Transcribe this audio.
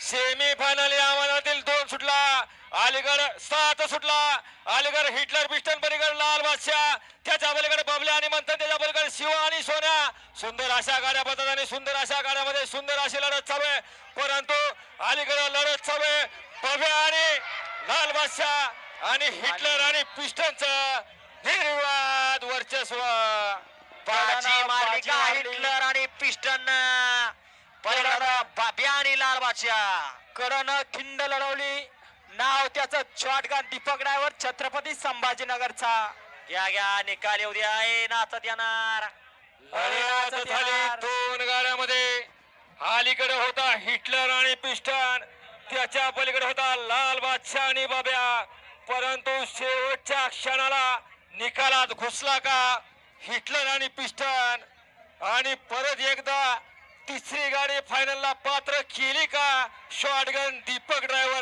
Semi final या मैदानातील 2 सुटला, अलीगड 7 सुटला. अलीगड हिटलर पिस्टन, पलीकडे लाल बादशाह, त्याच्या पलीकडे बबल्या आणि मंथन, त्याच्या पलीकडे शिव आणि सोन्या. सुंदर अशा गाड्या पडतात आणि सुंदर अशा गाड्यामध्ये सुंदर अशी लढत चालू आहे. परंतु अलीकडे लढत चालू आहे बबल्या आणि लाल बादशाह आणि हिटलर आणि पिस्टनचं निर्वाद वर्चस्व. बाजी मारली का हिटलर आणि पिस्टन, पहिल्यांदा बाब्या आणि लाल बादशाह. कडनं खिंड लढवली. नाव त्याचं शॉटगन दीपक ड्रायव्हर, छत्रपती संभाजीनगरचा. घ्या घ्या निकाल येऊ द्या, नाचत येणार. लढत झाली 2 गाड्यामध्ये. अलीकडे होता हिटलर आणि पिस्टन, त्याच्या पलीकडे होता लाल बादशाह आणि बाब्या. परंतु शेवटच्या क्षणाला निकालात घुसला का हिटलर आणि पिस्टन, आणि परत एकदा तिसरी गाडी फायनलला पात्र केली का शॉटगन दीपक ड्रायव्हर.